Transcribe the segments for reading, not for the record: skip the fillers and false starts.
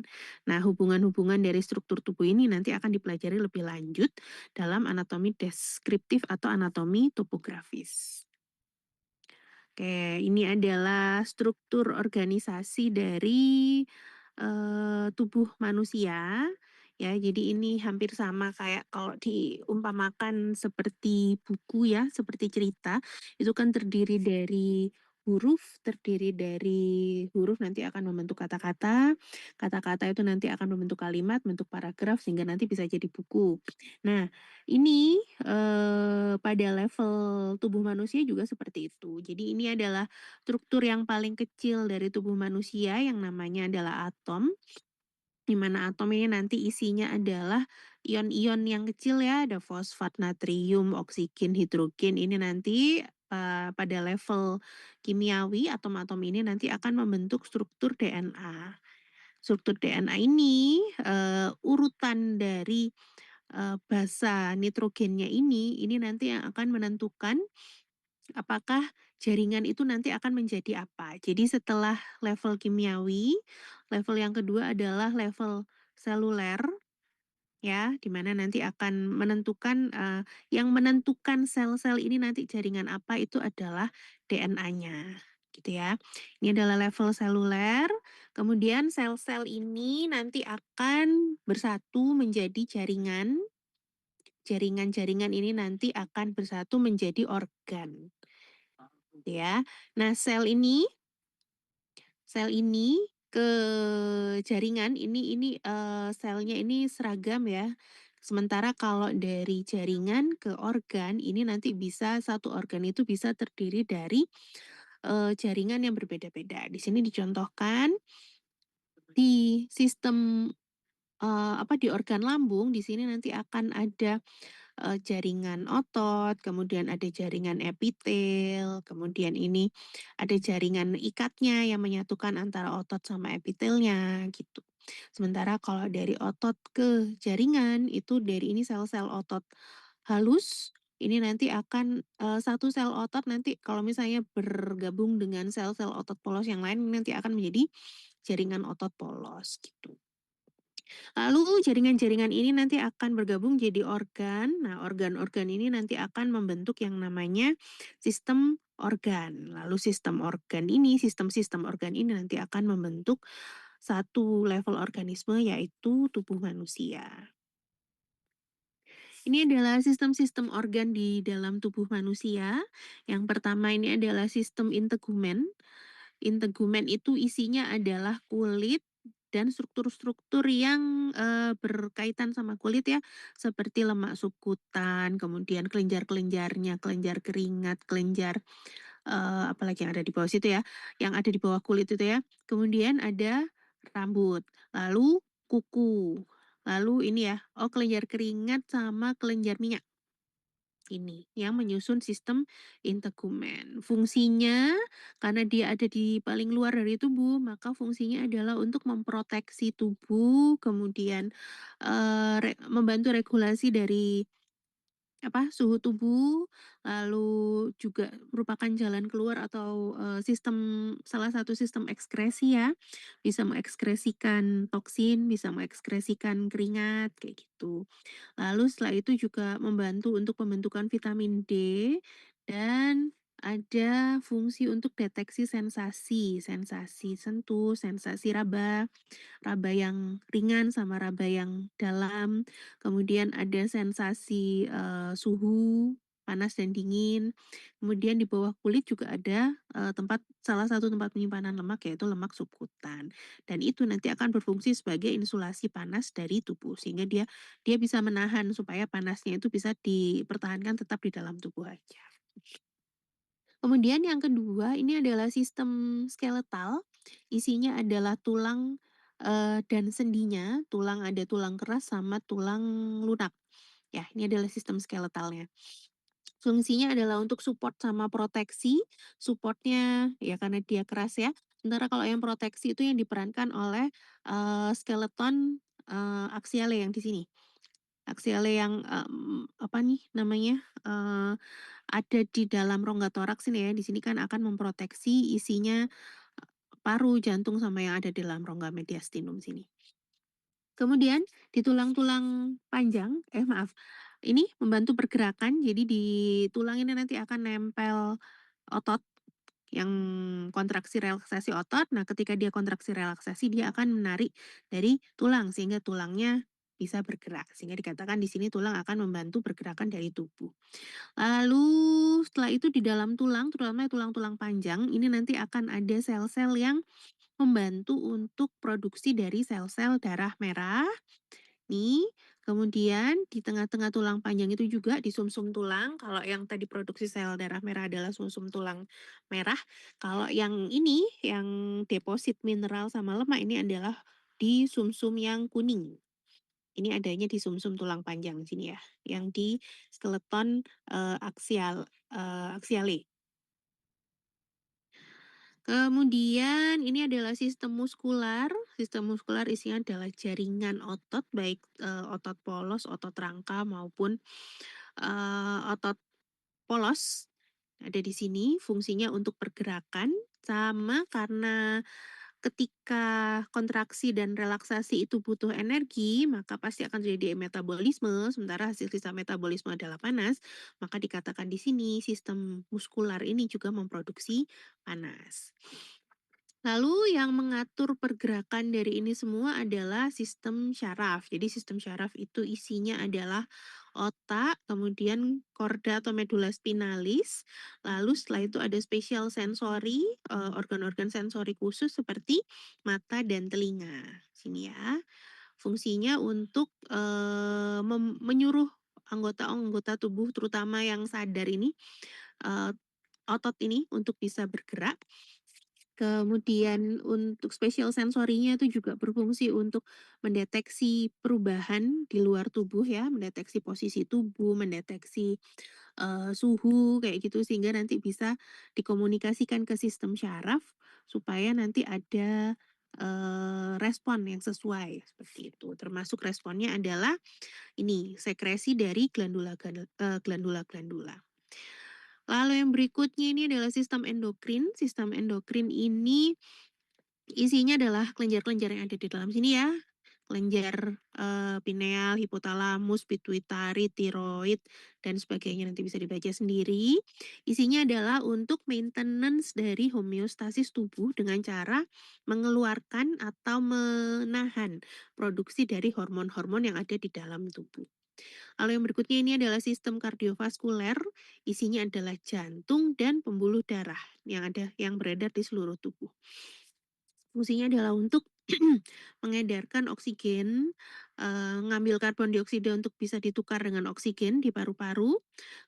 organ. Nah, hubungan-hubungan dari struktur tubuh ini nanti akan dipelajari lebih lanjut dalam anatomi deskriptif atau anatomi topografis. Oke, ini adalah struktur organisasi dari tubuh manusia. Ya, jadi ini hampir sama kayak kalau diumpamakan seperti buku ya, seperti cerita, itu kan terdiri dari huruf nanti akan membentuk kata-kata, kata-kata itu nanti akan membentuk kalimat, bentuk paragraf sehingga nanti bisa jadi buku. Nah, ini pada level tubuh manusia juga seperti itu. Jadi ini adalah struktur yang paling kecil dari tubuh manusia yang namanya adalah atom, di mana atom ini nanti isinya adalah ion-ion yang kecil ya, ada fosfat, natrium, oksigen, hidrogen. Ini nanti pada level kimiawi atom-atom ini nanti akan membentuk struktur DNA. Struktur DNA ini urutan dari basa nitrogennya ini nanti yang akan menentukan apakah jaringan itu nanti akan menjadi apa. Jadi setelah level kimiawi, level yang kedua adalah level seluler, ya, di mana nanti akan menentukan yang menentukan sel-sel ini nanti jaringan apa itu adalah DNA-nya, gitu ya. Ini adalah level seluler. Kemudian sel-sel ini nanti akan bersatu menjadi jaringan. Jaringan-jaringan ini nanti akan bersatu menjadi organ, ya. Nah, sel ini ke jaringan ini selnya ini seragam ya. Sementara kalau dari jaringan ke organ ini nanti bisa satu organ itu bisa terdiri dari jaringan yang berbeda-beda. Di sini dicontohkan di sistem di organ lambung di sini nanti akan ada jaringan otot, kemudian ada jaringan epitel, kemudian ini ada jaringan ikatnya yang menyatukan antara otot sama epitelnya gitu. Sementara kalau dari otot ke jaringan itu dari ini sel-sel otot halus, ini nanti akan satu sel otot nanti kalau misalnya bergabung dengan sel-sel otot polos yang lain nanti akan menjadi jaringan otot polos gitu. Lalu jaringan-jaringan ini nanti akan bergabung jadi organ. Nah, organ-organ ini nanti akan membentuk yang namanya sistem organ. Lalu sistem-sistem organ ini nanti akan membentuk satu level organisme yaitu tubuh manusia. Ini adalah sistem-sistem organ di dalam tubuh manusia. Yang pertama ini adalah sistem integumen. Integumen itu isinya adalah kulit dan struktur-struktur yang berkaitan sama kulit ya, seperti lemak subkutan, kemudian kelenjar-kelenjarnya, kelenjar keringat, kelenjar apalagi yang ada di bawah situ ya, yang ada di bawah kulit itu ya. Kemudian ada rambut, lalu kuku, lalu ini ya, kelenjar keringat sama kelenjar minyak. Ini yang menyusun sistem integumen. Fungsinya karena dia ada di paling luar dari tubuh, maka fungsinya adalah untuk memproteksi tubuh, kemudian membantu regulasi dari suhu tubuh, lalu juga merupakan jalan keluar atau salah satu sistem ekskresi ya, bisa mengekskresikan toksin, bisa mengekskresikan keringat kayak gitu. Lalu setelah itu juga membantu untuk pembentukan vitamin D dan ada fungsi untuk deteksi sensasi, sensasi sentuh, sensasi raba, raba yang ringan sama raba yang dalam. Kemudian ada sensasi suhu, panas dan dingin. Kemudian di bawah kulit juga ada salah satu tempat penyimpanan lemak yaitu lemak subkutan. Dan itu nanti akan berfungsi sebagai insulasi panas dari tubuh sehingga dia bisa menahan supaya panasnya itu bisa dipertahankan tetap di dalam tubuh aja. Kemudian yang kedua ini adalah sistem skeletal, isinya adalah tulang dan sendinya, ada tulang keras sama tulang lunak. Ya, ini adalah sistem skeletalnya. Fungsinya adalah untuk support sama proteksi, supportnya ya karena dia keras ya. Sementara kalau yang proteksi itu yang diperankan oleh skeleton aksiale yang di sini. Aksiale yang ada di dalam rongga toraks ini ya. Di sini kan akan memproteksi isinya paru, jantung, sama yang ada di dalam rongga mediastinum sini. Kemudian di tulang-tulang panjang maaf, ini membantu pergerakan, jadi di tulang ini nanti akan nempel otot yang kontraksi relaksasi otot. Nah, ketika dia kontraksi relaksasi, dia akan menarik dari tulang sehingga tulangnya bisa bergerak. Sehingga dikatakan di sini tulang akan membantu pergerakan dari tubuh. Lalu setelah itu di dalam tulang, terutama tulang-tulang panjang, ini nanti akan ada sel-sel yang membantu untuk produksi dari sel-sel darah merah nih. Kemudian di tengah-tengah tulang panjang itu juga di sumsum tulang, kalau yang tadi produksi sel darah merah adalah sumsum tulang merah, kalau yang ini, yang deposit mineral sama lemak ini adalah di sumsum yang kuning. Ini adanya di sumsum tulang panjang sini ya, yang di skeleton, aksiale. Kemudian ini adalah sistem muskular isinya adalah jaringan otot baik, otot polos, otot rangka maupun, otot polos, ada di sini fungsinya untuk pergerakan sama karena ketika kontraksi dan relaksasi itu butuh energi, maka pasti akan terjadi metabolisme, sementara hasil sisa metabolisme adalah panas, maka dikatakan di sini sistem muskular ini juga memproduksi panas. Lalu yang mengatur pergerakan dari ini semua adalah sistem syaraf. Jadi sistem syaraf itu isinya adalah otak, kemudian korda atau medula spinalis, lalu setelah itu ada spesial sensori, organ-organ sensori khusus seperti mata dan telinga. Sini ya. Fungsinya untuk, menyuruh anggota-anggota tubuh terutama yang sadar ini, eee, otot ini untuk bisa bergerak. Kemudian untuk spesial sensorinya itu juga berfungsi untuk mendeteksi perubahan di luar tubuh ya, mendeteksi posisi tubuh, mendeteksi, suhu kayak gitu sehingga nanti bisa dikomunikasikan ke sistem syaraf supaya nanti ada, respon yang sesuai seperti itu. Termasuk responnya adalah ini sekresi dari glandula-glandula. Lalu yang berikutnya ini adalah sistem endokrin. Sistem endokrin ini isinya adalah kelenjar-kelenjar yang ada di dalam sini ya. Kelenjar, pineal, hipotalamus, pituitari, tiroid, dan sebagainya nanti bisa dibaca sendiri. Isinya adalah untuk maintenance dari homeostasis tubuh dengan cara mengeluarkan atau menahan produksi dari hormon-hormon yang ada di dalam tubuh. Lalu yang berikutnya ini adalah sistem kardiovaskuler, isinya adalah jantung dan pembuluh darah yang beredar di seluruh tubuh. Fungsinya adalah untuk mengedarkan oksigen, ngambil karbon dioksida untuk bisa ditukar dengan oksigen di paru-paru,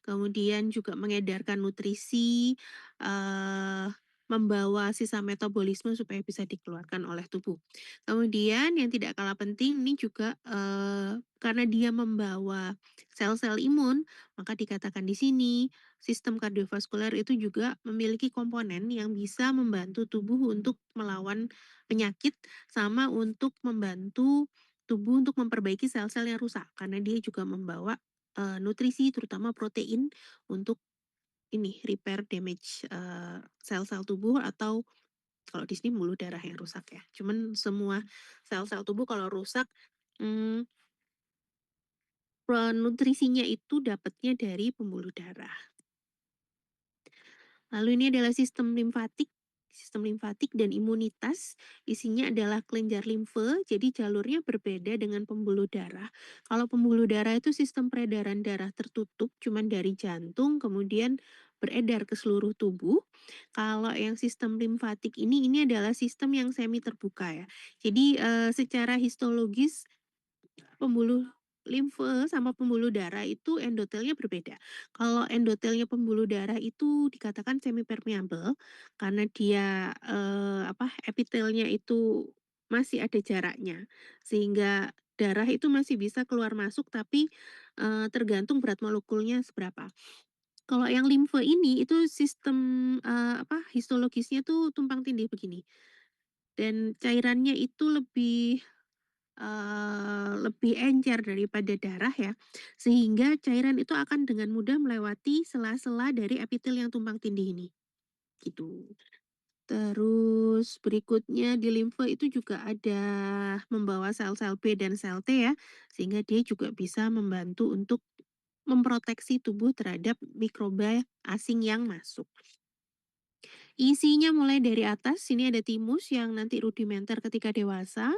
kemudian juga mengedarkan nutrisi, eee, membawa sisa metabolisme supaya bisa dikeluarkan oleh tubuh. Kemudian yang tidak kalah penting ini juga, karena dia membawa sel-sel imun, maka dikatakan di sini sistem kardiovaskuler itu juga memiliki komponen yang bisa membantu tubuh untuk melawan penyakit, sama untuk membantu tubuh untuk memperbaiki sel-sel yang rusak, karena dia juga membawa, nutrisi terutama protein untuk ini, repair damage, sel-sel tubuh atau kalau di sini pembuluh darah yang rusak ya. Cuman semua sel-sel tubuh kalau rusak, mmm, nutrisinya itu dapatnya dari pembuluh darah. Lalu ini adalah sistem limfatik dan imunitas, isinya adalah kelenjar limfe, jadi jalurnya berbeda dengan pembuluh darah. Kalau pembuluh darah itu sistem peredaran darah tertutup, cuman dari jantung, kemudian beredar ke seluruh tubuh. Kalau yang sistem limfatik ini adalah sistem yang semi terbuka ya. Jadi, secara histologis pembuluh limfe sama pembuluh darah itu endotelnya berbeda. Kalau endotelnya pembuluh darah itu dikatakan semi permeable karena dia, epitelnya itu masih ada jaraknya, sehingga darah itu masih bisa keluar masuk tapi, tergantung berat molekulnya seberapa. Kalau yang limfe ini itu sistem, histologisnya tuh tumpang tindih begini, dan cairannya itu lebih encer daripada darah ya, sehingga cairan itu akan dengan mudah melewati sela-sela dari epitel yang tumpang tindih ini, gitu. Terus berikutnya di limfe itu juga ada membawa sel-sel B dan sel T ya, sehingga dia juga bisa membantu untuk memproteksi tubuh terhadap mikroba asing yang masuk. Isinya mulai dari atas, sini ada thymus yang nanti rudimenter ketika dewasa,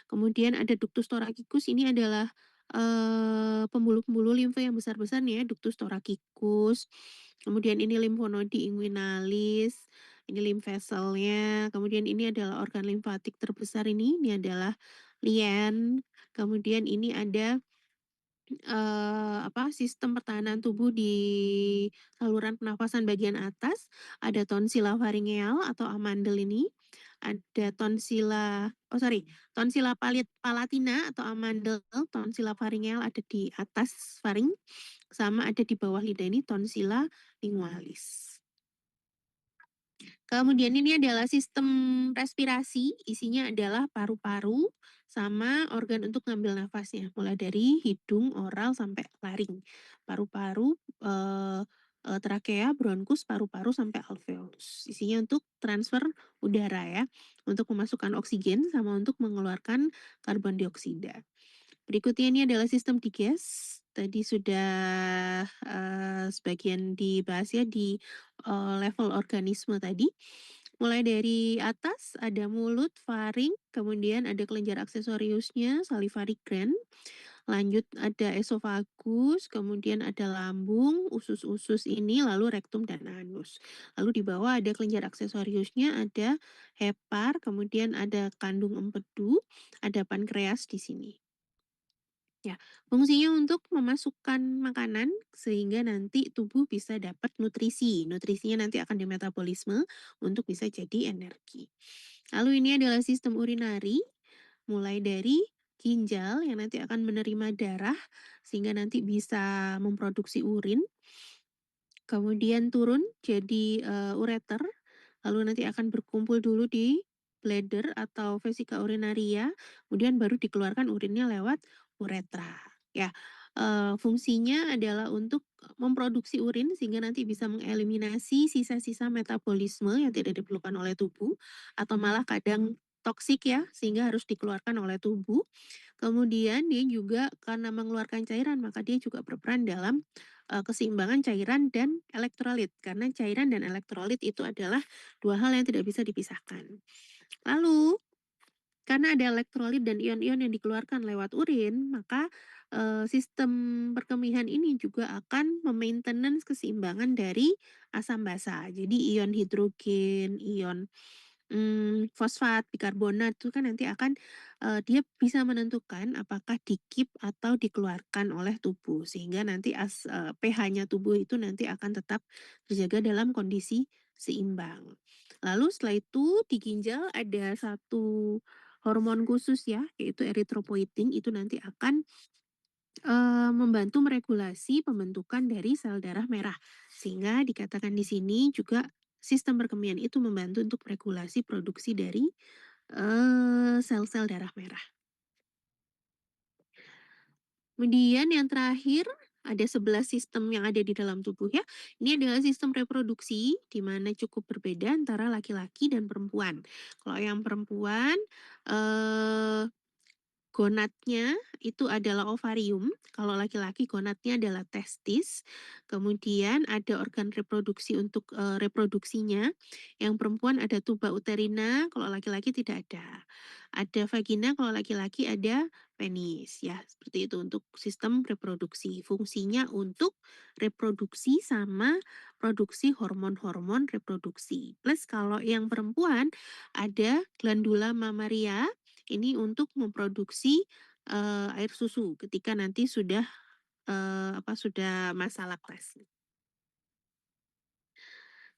kemudian ada ductus thoracic,us ini adalah, pembuluh-pembuluh limfe yang besar-besar nih ya, ductus thoracic,us, kemudian ini lymphnodi inguinalis, ini lymph vessel-nya, kemudian ini adalah organ limfatik terbesar ini adalah lien, kemudian ini ada sistem pertahanan tubuh di saluran pernafasan bagian atas, ada tonsila faringeal atau amandel ini, ada tonsila palatina atau amandel, tonsila faringeal ada di atas faring, sama ada di bawah lidah ini tonsila lingualis. Kemudian ini adalah sistem respirasi, isinya adalah paru-paru sama organ untuk ngambil nafasnya, mulai dari hidung, oral, sampai laring. Paru-paru, trakea, bronkus, paru-paru, sampai alveolus. Isinya untuk transfer udara ya, untuk memasukkan oksigen sama untuk mengeluarkan karbon dioksida. Berikutnya ini adalah sistem diges. Tadi sudah sebagian dibahas ya di level organisme tadi. Mulai dari atas ada mulut, faring, kemudian ada kelenjar aksesoriusnya, salivary gland, lanjut ada esofagus, kemudian ada lambung, usus-usus ini, lalu rektum dan anus. Lalu di bawah ada kelenjar aksesoriusnya, ada hepar, kemudian ada kandung empedu, ada pankreas di sini. Ya, fungsinya untuk memasukkan makanan sehingga nanti tubuh bisa dapat nutrisi. Nutrisinya nanti akan dimetabolisme untuk bisa jadi energi. Lalu ini adalah sistem urinari, mulai dari ginjal yang nanti akan menerima darah sehingga nanti bisa memproduksi urin. Kemudian turun jadi ureter, lalu nanti akan berkumpul dulu di bladder atau vesika urinaria, kemudian baru dikeluarkan urinnya lewat uretra. Ya, fungsinya adalah untuk memproduksi urin sehingga nanti bisa mengeliminasi sisa-sisa metabolisme yang tidak diperlukan oleh tubuh atau malah kadang toksik ya, sehingga harus dikeluarkan oleh tubuh. Kemudian dia juga karena mengeluarkan cairan, maka dia juga berperan dalam keseimbangan cairan dan elektrolit, karena cairan dan elektrolit itu adalah dua hal yang tidak bisa dipisahkan. Lalu, karena ada elektrolit dan ion-ion yang dikeluarkan lewat urin, maka sistem perkemihan ini juga akan memaintenance keseimbangan dari asam basa. Jadi ion hidrogen, ion fosfat, bikarbonat itu kan nanti akan dia bisa menentukan apakah di-keep atau dikeluarkan oleh tubuh, sehingga nanti pH-nya tubuh itu nanti akan tetap terjaga dalam kondisi seimbang. Lalu setelah itu di ginjal ada satu hormon khusus ya, yaitu eritropoietin, itu nanti akan membantu meregulasi pembentukan dari sel darah merah. Sehingga dikatakan di sini juga sistem perkemihan itu membantu untuk regulasi produksi dari sel-sel darah merah. Kemudian yang terakhir ada 11 sistem yang ada di dalam tubuh ya. Ini adalah sistem reproduksi di mana cukup berbeda antara laki-laki dan perempuan. Kalau yang perempuan eh gonadnya itu adalah ovarium, kalau laki-laki gonadnya adalah testis. Kemudian ada organ reproduksi untuk reproduksinya. Yang perempuan ada tuba uterina, kalau laki-laki tidak ada. Ada vagina, kalau laki-laki ada penis ya. Seperti itu untuk sistem reproduksi. Fungsinya untuk reproduksi sama produksi hormon-hormon reproduksi. Plus kalau yang perempuan ada glandula mamaria, ini untuk memproduksi air susu ketika nanti sudah sudah masa laktasi.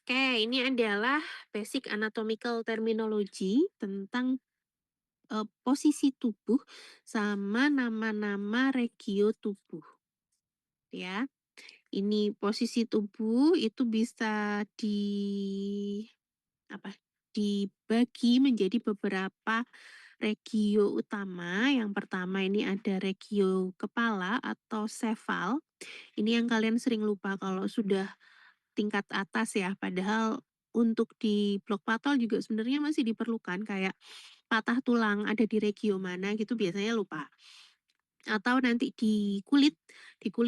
Oke, ini adalah basic anatomical terminology tentang posisi tubuh sama nama-nama regio tubuh. Ya, ini posisi tubuh itu bisa dibagi menjadi beberapa regio utama. Yang pertama ini ada regio kepala atau sefal. Ini yang kalian sering lupa kalau sudah tingkat atas ya, padahal untuk di blok patol juga sebenarnya masih diperlukan, kayak patah tulang ada di regio mana gitu biasanya lupa. Atau nanti di kulit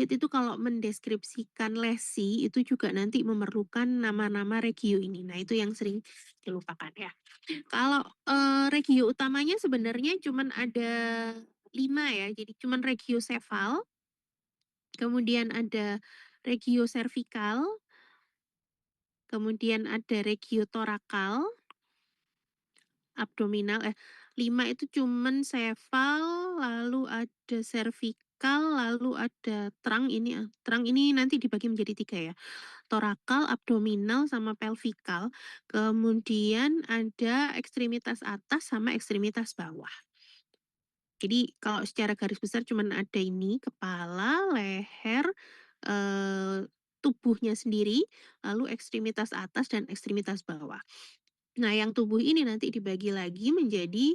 itu kalau mendeskripsikan lesi itu juga nanti memerlukan nama-nama regio ini. Nah, itu yang sering dilupakan ya. Kalau, regio utamanya sebenarnya cuman ada 5 ya, jadi cuman regiosefal, kemudian ada regioservikal, kemudian ada regiotorakal, abdominal 5 itu cuman sefal, lalu ada servikal, lalu ada trunk ini nanti dibagi menjadi 3 ya, torakal, abdominal, sama pelvikal, kemudian ada ekstremitas atas sama ekstremitas bawah. Jadi kalau secara garis besar cuman ada ini, kepala, leher, tubuhnya sendiri, lalu ekstremitas atas dan ekstremitas bawah. Nah, yang tubuh ini nanti dibagi lagi menjadi,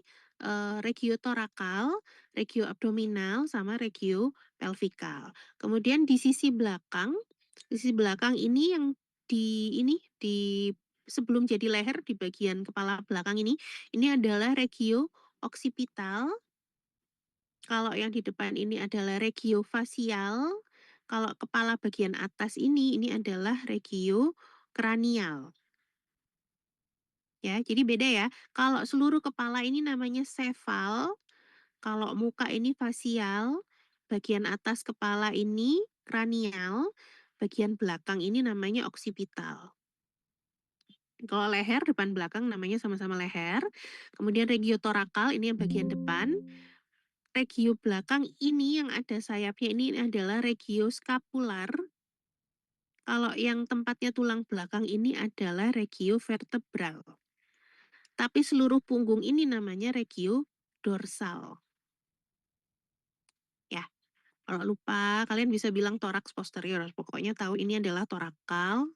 regiotorakal, regioabdominal, sama regiopelvikal. Kemudian di sisi belakang ini yang di sebelum jadi leher di bagian kepala belakang ini adalah regio oksipital. Kalau yang di depan ini adalah regiofasial, kalau kepala bagian atas ini adalah regiokranial. Ya, jadi beda ya. Kalau seluruh kepala ini namanya sefal, kalau muka ini fasial, bagian atas kepala ini kranial, bagian belakang ini namanya oksipital. Kalau leher depan belakang namanya sama-sama leher. Kemudian regiotorakal ini yang bagian depan. Regio belakang ini yang ada sayapnya ini adalah regioskapular. Kalau yang tempatnya tulang belakang ini adalah regiovertebral. Tapi seluruh punggung ini namanya regio dorsal. Ya, kalau lupa kalian bisa bilang toraks posterior. Pokoknya tahu ini adalah torakal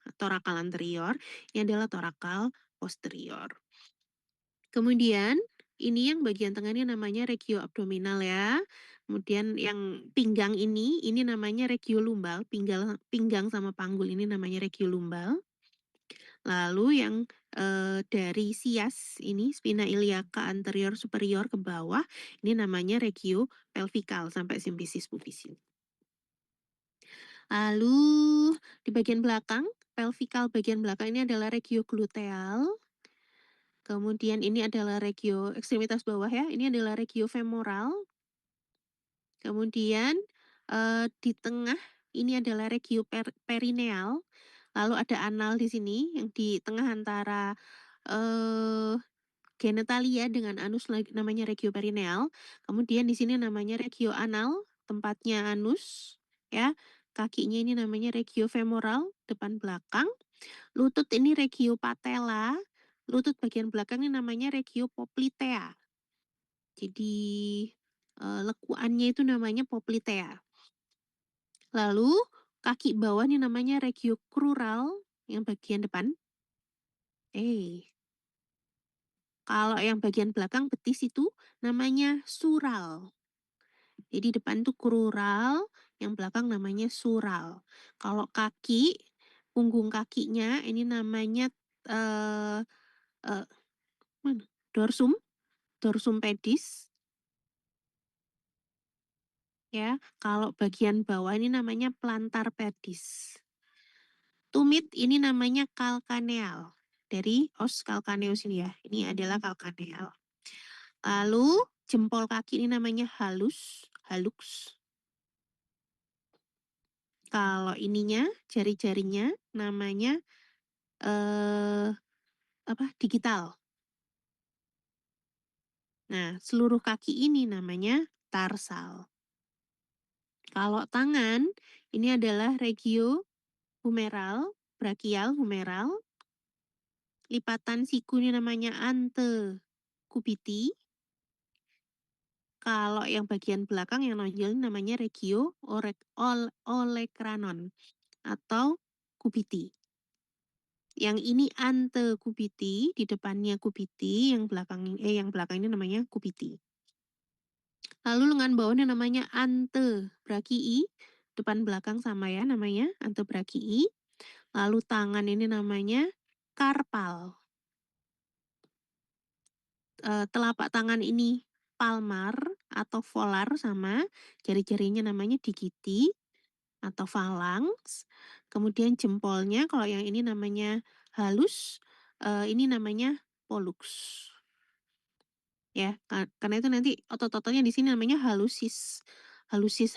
anterior, ini adalah torakal posterior. Kemudian ini yang bagian tengah ini namanya regio abdominal ya. Kemudian yang pinggang ini namanya regio lumbal, pinggang sama panggul ini namanya regio lumbal. Lalu yang dari sias ini spina iliaca anterior superior ke bawah ini namanya regio pelvikal sampai simfisis pubisil. Lalu di bagian belakang, pelvikal bagian belakang ini adalah regio gluteal. Kemudian ini adalah regio ekstremitas bawah ya, ini adalah regio femoral. Kemudian di tengah ini adalah regio perineal. Lalu ada anal di sini yang di tengah antara genitalia dengan anus namanya regio perineal. Kemudian di sini namanya regio anal, tempatnya anus ya. Kakinya ini namanya regio femoral, depan belakang. Lutut ini regio patella. Lutut bagian belakang ini namanya regio poplitea. Jadi lekuannya itu namanya poplitea. Lalu kaki bawah ini namanya regio crural yang bagian depan. Kalau yang bagian belakang betis itu namanya sural. Jadi depan itu crural, yang belakang namanya sural. Kalau kaki, punggung kakinya ini namanya eh mana? Dorsum pedis. Ya, kalau bagian bawah ini namanya plantar pedis. Tumit ini namanya calcaneal. Dari os calcaneus ini ya. Ini adalah calcaneal. Lalu jempol kaki ini namanya hallux. Kalau ininya, jari-jarinya namanya digital. Nah, seluruh kaki ini namanya tarsal. Kalau tangan, ini adalah regio humeral, brachial humeral. Lipatan siku ini namanya antecubiti. Kalau yang bagian belakang yang nonjol ini namanya regio olecranon atau kubiti. Yang ini antecubiti, di depannya kubiti, yang belakang ini namanya kubiti. Lalu lengan bawahnya namanya antebrakii, depan belakang sama ya namanya antebrakii. Lalu tangan ini namanya karpal. Telapak tangan ini palmar atau volar sama, jari-jarinya namanya digiti atau phalanx, kemudian jempolnya kalau yang ini namanya halus, ini namanya pollux. Ya, karena itu nanti otot-ototnya di sini namanya halusis. Halusis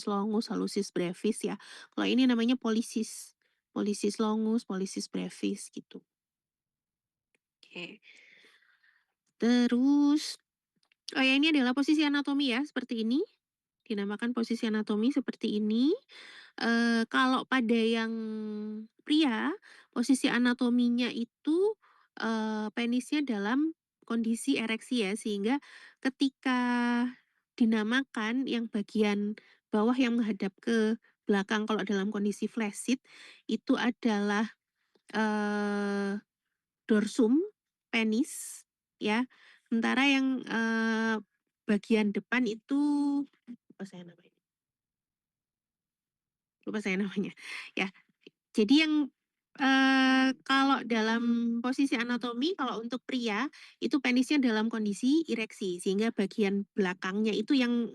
longus, halusis brevis ya. Kalau ini namanya polisis. Polisis longus, polisis brevis gitu. Oke. Terus, oh ya ini adalah posisi anatomi ya, seperti ini. Dinamakan posisi anatomi seperti ini. Kalau pada yang pria, posisi anatominya itu, penisnya dalam kondisi ereksi ya, sehingga ketika dinamakan yang bagian bawah yang menghadap ke belakang kalau dalam kondisi flaccid, itu adalah, dorsum penis ya, sementara yang, bagian depan itu lupa saya namanya lupa saya namanya. Ya, jadi yang, kalau dalam posisi anatomi kalau untuk pria, itu penisnya dalam kondisi ireksi, sehingga bagian belakangnya itu yang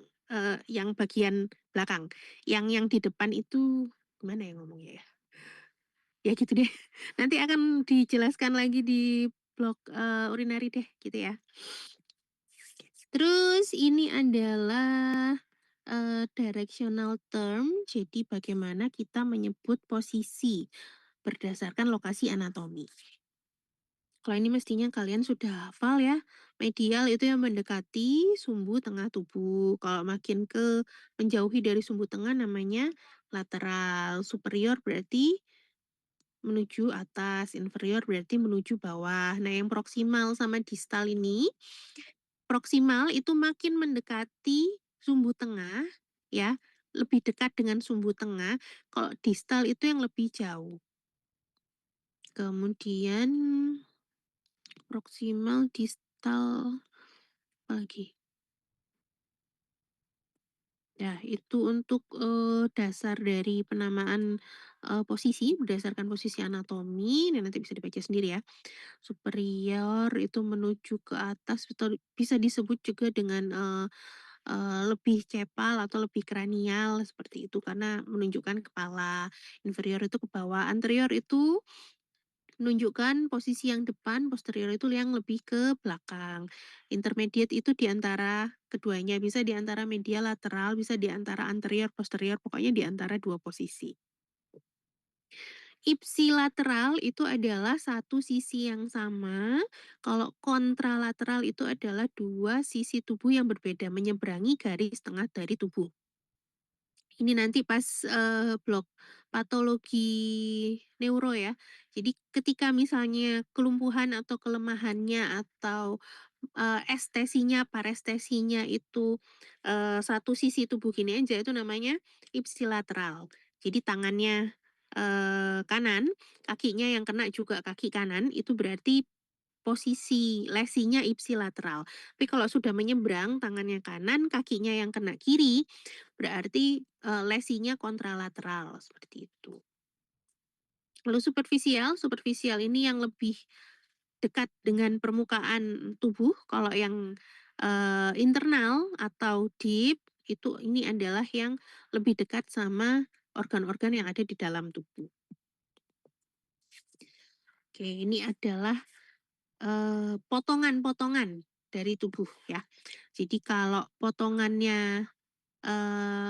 bagian belakang. Yang di depan itu gimana ya ngomongnya ya? Ya gitu deh. Nanti akan dijelaskan lagi di blog, urinary deh gitu ya. Terus ini adalah, directional term, jadi bagaimana kita menyebut posisi berdasarkan lokasi anatomi. Kalau ini mestinya kalian sudah hafal ya. Medial itu yang mendekati sumbu tengah tubuh. Kalau makin ke menjauhi dari sumbu tengah namanya lateral. Superior berarti menuju atas, inferior berarti menuju bawah. Nah, yang proksimal sama distal ini, proksimal itu makin mendekati sumbu tengah ya, lebih dekat dengan sumbu tengah. Kalau distal itu yang lebih jauh. Kemudian proksimal, distal, apalagi? Ya, itu untuk, dasar dari penamaan, posisi berdasarkan posisi anatomi, nah nanti bisa dibaca sendiri ya. Superior itu menuju ke atas atau bisa disebut juga dengan, lebih cepal atau lebih kranial seperti itu karena menunjukkan kepala. Inferior itu ke bawah, anterior itu menunjukkan posisi yang depan, posterior itu yang lebih ke belakang. Intermediate itu di antara keduanya, bisa di antara medial lateral, bisa di antara anterior posterior, pokoknya di antara dua posisi. Ipsilateral itu adalah satu sisi yang sama, kalau kontralateral itu adalah dua sisi tubuh yang berbeda, menyeberangi garis tengah dari tubuh. Ini nanti pas, blok patologi neuro ya. Jadi ketika misalnya kelumpuhan atau kelemahannya atau, estesinya, parestesinya itu, satu sisi tubuh gini aja itu namanya ipsilateral. Jadi tangannya, kanan, kakinya yang kena juga kaki kanan, itu berarti posisi lesinya ipsilateral. Tapi kalau sudah menyeberang tangannya kanan, kakinya yang kena kiri, berarti, lesinya kontralateral, seperti itu. Lalu superficial, superficial ini yang lebih dekat dengan permukaan tubuh, kalau yang, internal atau deep, itu ini adalah yang lebih dekat sama organ-organ yang ada di dalam tubuh. Oke, ini adalah potongan-potongan dari tubuh ya. Jadi kalau potongannya,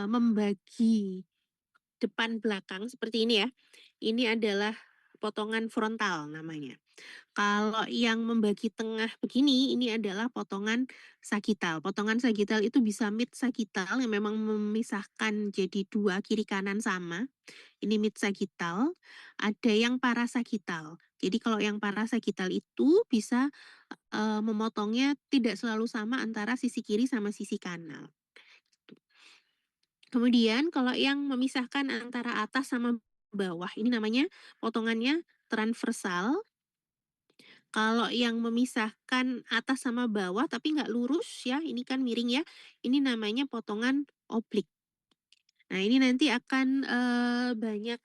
membagi depan belakang seperti ini ya, ini adalah potongan frontal namanya. Kalau yang membagi tengah begini, ini adalah potongan sagital. Potongan sagital itu bisa mid sagital yang memang memisahkan jadi dua kiri kanan sama, ini mid sagital, ada yang parasagital. Jadi kalau yang parasagital itu bisa, memotongnya tidak selalu sama antara sisi kiri sama sisi kanan. Kemudian kalau yang memisahkan antara atas sama bawah, ini namanya potongannya transversal. Kalau yang memisahkan atas sama bawah tapi nggak lurus ya, ini kan miring ya, ini namanya potongan oblik. Nah ini nanti akan, banyak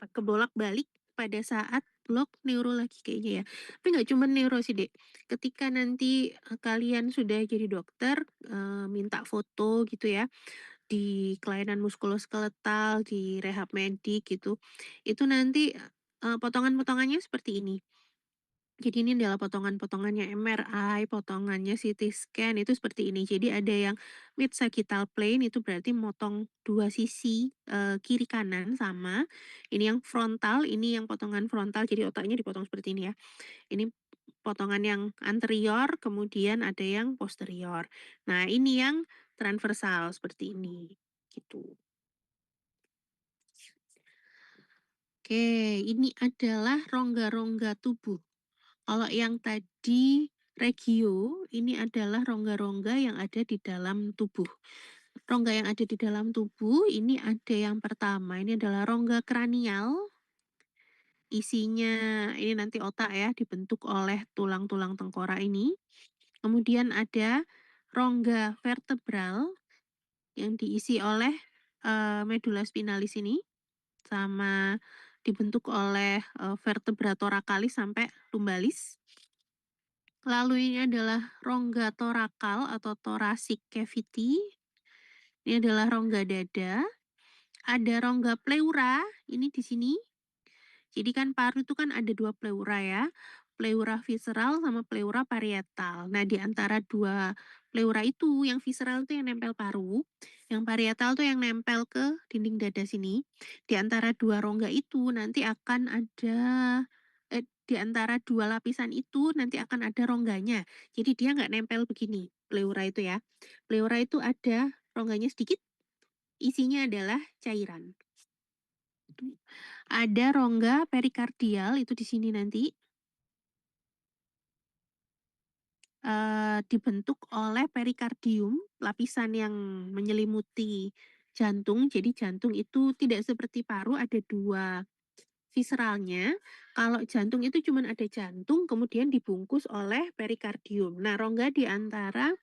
kebolak-balik pada saat blok neurologi kayaknya ya. Tapi nggak cuma neuro sih, Dek. Ketika nanti, kalian sudah jadi dokter, minta foto gitu ya, di kelainan muskuloskeletal, di rehab medik gitu, itu nanti, potongan-potongannya seperti ini. Jadi ini adalah potongan-potongannya MRI, potongannya CT scan itu seperti ini. Jadi ada yang mid sagittal plane itu berarti motong 2 sisi, kiri kanan sama. Ini yang frontal, ini yang potongan frontal jadi otaknya dipotong seperti ini ya. Ini potongan yang anterior, kemudian ada yang posterior. Nah, ini yang transversal seperti ini, gitu. Oke, ini adalah rongga-rongga tubuh. Kalau yang tadi regio, ini adalah rongga-rongga yang ada di dalam tubuh. Rongga yang ada di dalam tubuh, ini ada yang pertama, ini adalah rongga kranial. Isinya ini nanti otak ya, dibentuk oleh tulang-tulang tengkorak ini. Kemudian ada rongga vertebral yang diisi oleh, medula spinalis ini, sama dibentuk oleh, vertebra thoracalis sampai lumbalis. Lalu ini adalah rongga torakal atau thoracic cavity. Ini adalah rongga dada. Ada rongga pleura, ini di sini. Jadi kan paru itu kan ada 2 pleura ya, pleura visceral sama pleura parietal. Nah, di antara 2 pleura itu, yang visceral itu yang nempel paru, yang parietal tuh yang nempel ke dinding dada sini. Di antara 2 rongga itu nanti akan ada di antara 2 lapisan itu nanti akan ada rongganya. Jadi dia nggak nempel begini, pleura itu ya. Pleura itu ada rongganya sedikit, isinya adalah cairan. Ada rongga perikardial itu di sini nanti, dibentuk oleh perikardium, lapisan yang menyelimuti jantung. Jadi jantung itu tidak seperti paru ada 2 visceralnya. Kalau jantung itu cuma ada jantung kemudian dibungkus oleh perikardium. Nah, rongga di antara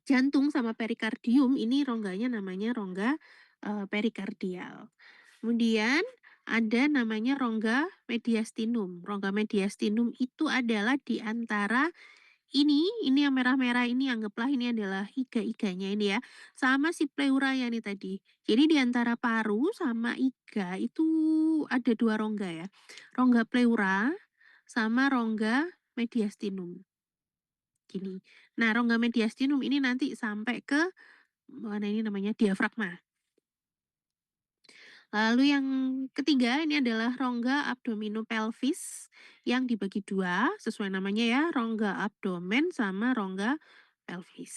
jantung sama perikardium ini rongganya namanya rongga, perikardial. Kemudian ada namanya rongga mediastinum. Rongga mediastinum itu adalah di antara ini yang merah-merah ini anggaplah ini adalah iga-iganya ini ya, sama si pleuranya nih tadi. Jadi di antara paru sama iga itu ada 2 rongga ya, rongga pleura sama rongga mediastinum, gini. Nah, rongga mediastinum ini nanti sampai ke mana ini namanya diafragma. Lalu yang ketiga ini adalah rongga abdominopelvis yang dibagi 2 sesuai namanya ya, rongga abdomen sama rongga pelvis.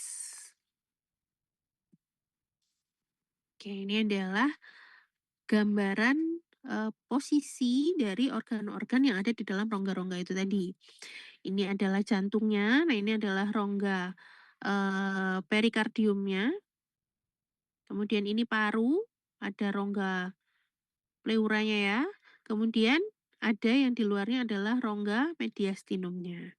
Oke, ini adalah gambaran, posisi dari organ-organ yang ada di dalam rongga-rongga itu tadi. Ini adalah jantungnya, nah ini adalah rongga, perikardiumnya, kemudian ini paru, ada rongga pleuranya ya, kemudian ada yang di luarnya adalah rongga mediastinumnya.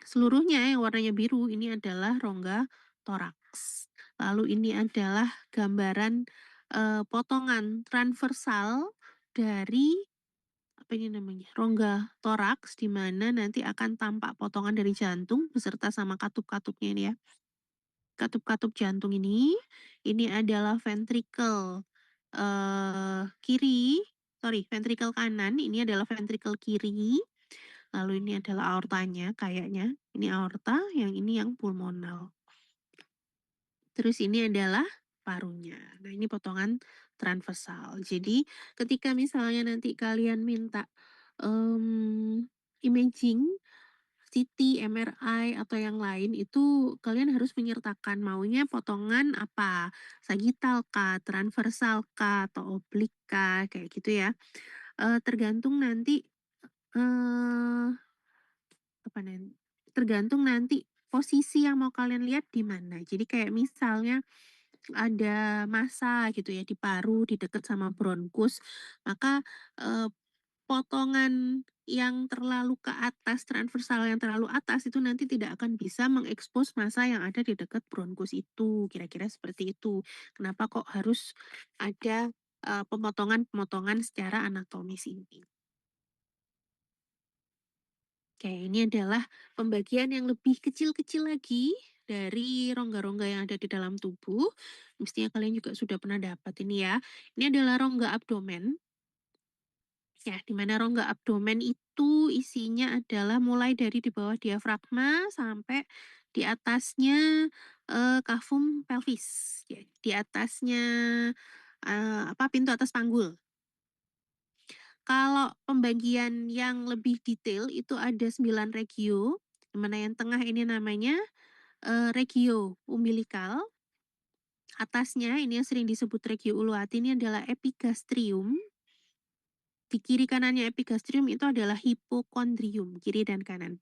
Seluruhnya yang warnanya biru ini adalah rongga toraks. Lalu ini adalah gambaran, potongan transversal dari apa ini namanya, rongga toraks di mana nanti akan tampak potongan dari jantung beserta sama katup-katupnya ini ya. Katup-katup jantung ini adalah ventricle, ventricle kanan, ini adalah ventricle kiri. Lalu ini adalah aortanya kayaknya, ini aorta, yang ini yang pulmonal. Terus ini adalah parunya. Nah, ini potongan transversal. Jadi ketika misalnya nanti kalian minta, imaging, CT, MRI, atau yang lain itu kalian harus menyertakan maunya potongan apa, sagittal kah, transversal kah, atau oblik kah, kayak gitu ya. Tergantung nanti, eee tergantung nanti posisi yang mau kalian lihat di mana. Jadi kayak misalnya ada massa gitu ya di paru, di dekat sama bronkus, maka, potongan yang terlalu ke atas, transversal yang terlalu atas itu nanti tidak akan bisa mengekspos massa yang ada di dekat bronkus itu, kira-kira seperti itu. Kenapa kok harus ada, pemotongan-pemotongan secara anatomis ini. Oke, ini adalah pembagian yang lebih kecil-kecil lagi dari rongga-rongga yang ada di dalam tubuh. Mestinya kalian juga sudah pernah dapat ini ya. Ini adalah rongga abdomen. Ya, di mana rongga abdomen itu isinya adalah mulai dari di bawah diafragma sampai di atasnya kafum pelvis. Ya, di atasnya pintu atas panggul. Kalau pembagian yang lebih detail itu ada 9 regio, di mana yang tengah ini namanya regio umbilikal. Atasnya ini yang sering disebut regio uluati ini adalah epigastrium. Di kiri kanannya epigastrium itu adalah hipokondrium, kiri dan kanan.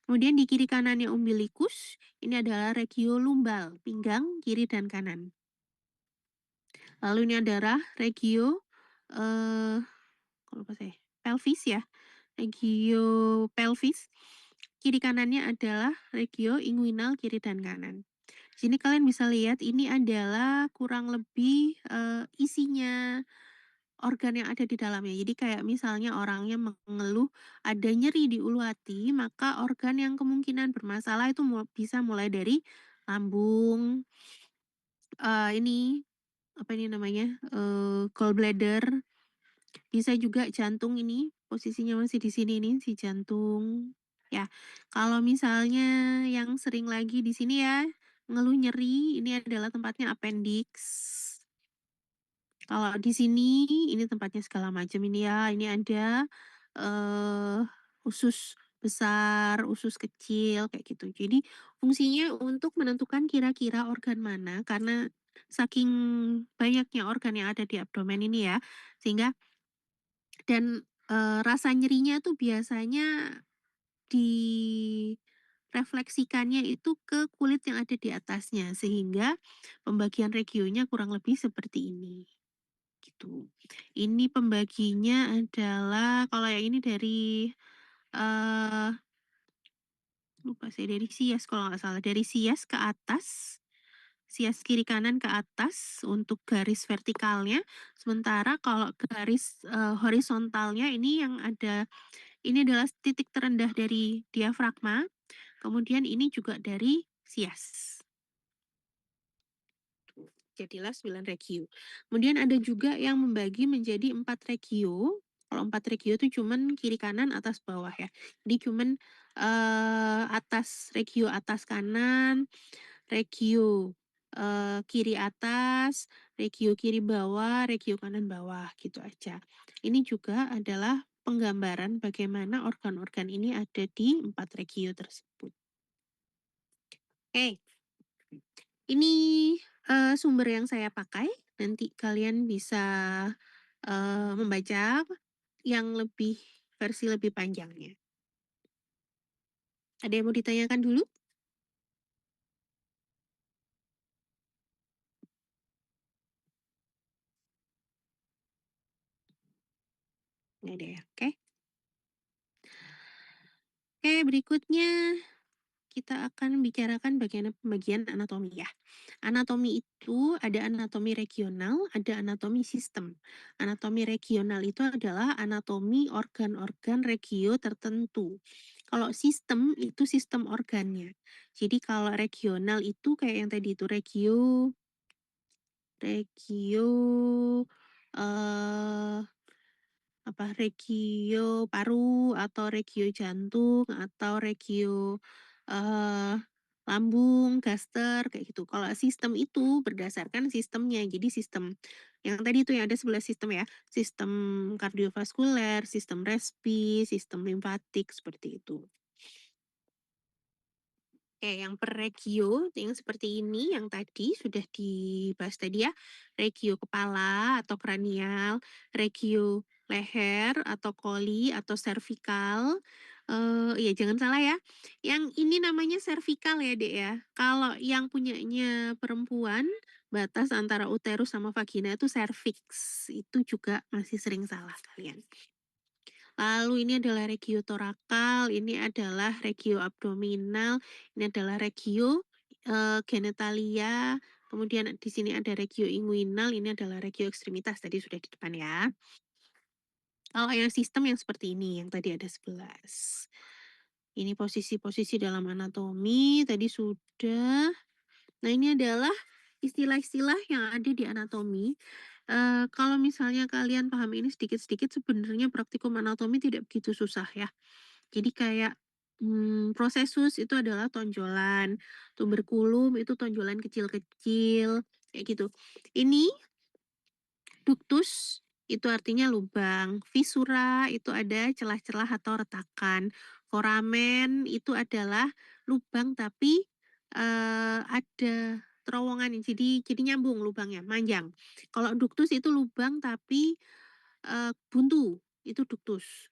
Kemudian di kiri kanannya umbilikus, ini adalah regio lumbal, pinggang kiri dan kanan. Lalu ini adalah regio kalau apa saya? Pelvis ya. Regio pelvis. Kiri kanannya adalah regio inguinal kiri dan kanan. Di sini kalian bisa lihat ini adalah kurang lebih isinya organ yang ada di dalamnya. Jadi kayak misalnya orangnya mengeluh ada nyeri di ulu hati, maka organ yang kemungkinan bermasalah itu bisa mulai dari lambung, ini apa ini namanya gallbladder, bisa juga jantung ini posisinya masih di sini nih si jantung. Ya, kalau misalnya yang sering lagi di sini ya ngeluh nyeri, ini adalah tempatnya appendix. Kalau di sini, ini tempatnya segala macam ini ya. Ini ada usus besar, usus kecil kayak gitu. Jadi fungsinya untuk menentukan kira-kira organ mana karena saking banyaknya organ yang ada di abdomen ini ya. Sehingga dan rasa nyerinya tuh biasanya direfleksikannya itu ke kulit yang ada di atasnya sehingga pembagian regionnya kurang lebih seperti ini. Gitu. Ini pembaginya adalah kalau yang ini dari eh lupa saya dari sias kalau nggak salah dari sias ke atas, sias kiri kanan ke atas untuk garis vertikalnya. Sementara kalau garis horizontalnya ini yang ada ini adalah titik terendah dari diafragma, kemudian ini juga dari sias. Jadilah 9 regio. Kemudian ada juga yang membagi menjadi 4 regio. Kalau 4 regio itu cuman kiri kanan atas bawah ya. Jadi cuman atas regio atas kanan, regio kiri atas, regio kiri bawah, regio kanan bawah gitu aja. Ini juga adalah penggambaran bagaimana organ-organ ini ada di 4 regio tersebut. Oke. Ini sumber yang saya pakai, nanti kalian bisa membaca yang versi lebih panjangnya. Ada yang mau ditanyakan dulu? Nggak ada ya, oke. Oke, berikutnya kita akan bicarakan pembagian anatomi ya. Anatomi itu ada anatomi regional, ada anatomi sistem. Anatomi regional itu adalah anatomi organ-organ regio tertentu. Kalau sistem itu sistem organnya. Jadi kalau regional itu kayak yang tadi itu regio eh regio paru atau regio jantung atau regio eh lambung, gaster kayak gitu. Kalau sistem itu berdasarkan sistemnya. Jadi sistem yang tadi itu yang ada 11 sistem ya. Sistem kardiovaskuler, sistem respi, sistem limfatik seperti itu. Oke, yang per regio yang seperti ini yang tadi sudah dibahas tadi ya. Regio kepala atau kranial, regio leher atau koli atau servikal. Iya jangan salah ya. Yang ini namanya servikal ya, Dek ya. Kalau yang punyanya perempuan, batas antara uterus sama vagina itu serviks. Itu juga masih sering salah kalian. Lalu ini adalah regio torakal, ini adalah regio abdominal, ini adalah regio genitalia, Kemudian di sini ada regio inguinal, ini adalah regio ekstremitas, tadi sudah di depan ya. Kalau yang sistem yang seperti ini, yang tadi ada 11. Ini posisi-posisi dalam anatomi, tadi sudah. Nah, ini adalah istilah-istilah yang ada di anatomi. Kalau misalnya kalian paham ini sedikit-sedikit, sebenarnya praktikum anatomi tidak begitu susah ya. Jadi kayak prosesus itu adalah tonjolan, tuberkulum itu tonjolan kecil-kecil, kayak gitu. Ini ductus itu artinya lubang, visura itu ada celah-celah atau retakan, foramen itu adalah lubang tapi ada terowongan, jadi nyambung lubangnya, manjang. Kalau ductus itu lubang tapi buntu, itu ductus.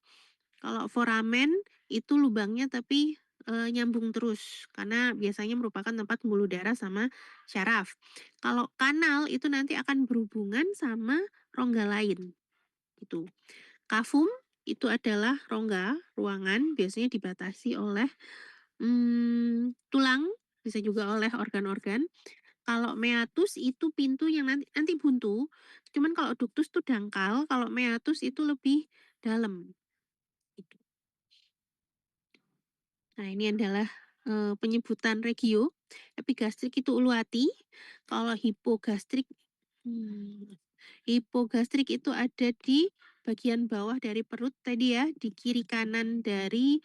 Kalau foramen itu lubangnya tapi nyambung terus karena biasanya merupakan tempat pembuluh darah sama syaraf. Kalau kanal itu nanti akan berhubungan sama rongga lain gitu. Kafum itu adalah rongga ruangan biasanya dibatasi oleh tulang, bisa juga oleh organ-organ. Kalau meatus itu pintu yang nanti buntu. Cuman kalau ductus itu dangkal, kalau meatus itu lebih dalam. Gitu. Nah, ini adalah penyebutan regio. Epigastrik itu uluati. Kalau hipogastrik itu ada di bagian bawah dari perut tadi ya, di kiri kanan dari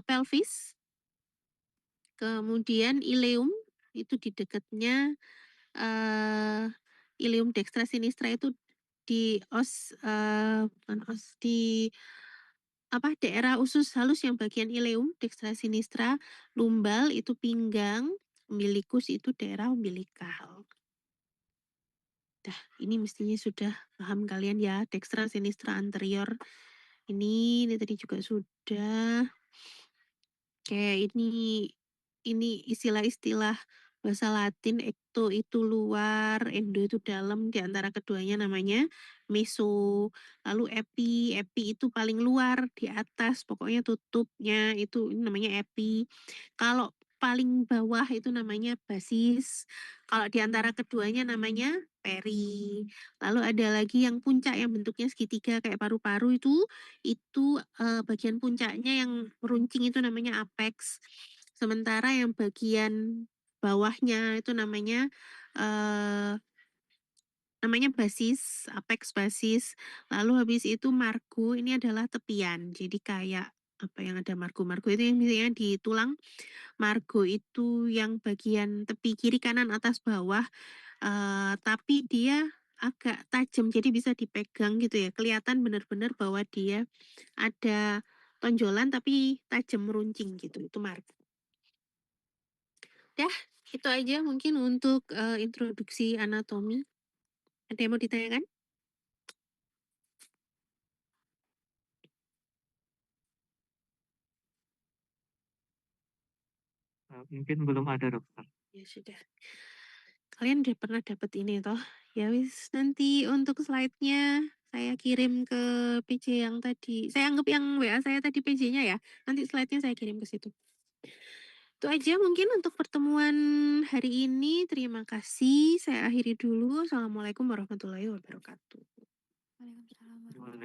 pelvis. Kemudian ileum itu di dekatnya ileum dextra sinistra itu di bukan di daerah usus halus yang bagian ileum dextra sinistra, lumbal itu pinggang, umbilicus itu daerah umbilikal. Ini mestinya sudah paham kalian ya, dextra sinistra anterior. Ini tadi juga sudah. Oke, ini istilah-istilah bahasa Latin, ecto itu luar, endo itu dalam, di antara keduanya namanya meso. Lalu epi itu paling luar, di atas, pokoknya tutupnya itu ini namanya epi. Kalau paling bawah itu namanya basis. Kalau di antara keduanya namanya peri. Lalu ada lagi yang puncak yang bentuknya segitiga kayak paru-paru itu bagian puncaknya yang meruncing itu namanya apex. Sementara yang bagian bawahnya itu namanya basis, apex basis. Lalu habis itu margo ini adalah tepian. Jadi kayak apa yang ada margo itu yang misalnya di tulang. Margo itu yang bagian tepi kiri kanan atas bawah, tapi dia agak tajam jadi bisa dipegang gitu ya. Kelihatan benar-benar bahwa dia ada tonjolan tapi tajam meruncing gitu. Itu margo. Dah, itu aja mungkin untuk introduksi anatomi. Ada yang mau ditanyakan? Mungkin belum ada, dokter. Ya sudah. Kalian udah pernah dapat ini toh? Ya wis, nanti untuk slide-nya saya kirim ke PJ yang tadi. Saya anggap yang WA saya tadi PJ-nya ya. Nanti slide-nya saya kirim ke situ. Itu aja mungkin untuk pertemuan hari ini. Terima kasih. Saya akhiri dulu. Assalamualaikum warahmatullahi wabarakatuh. Waalaikumsalam.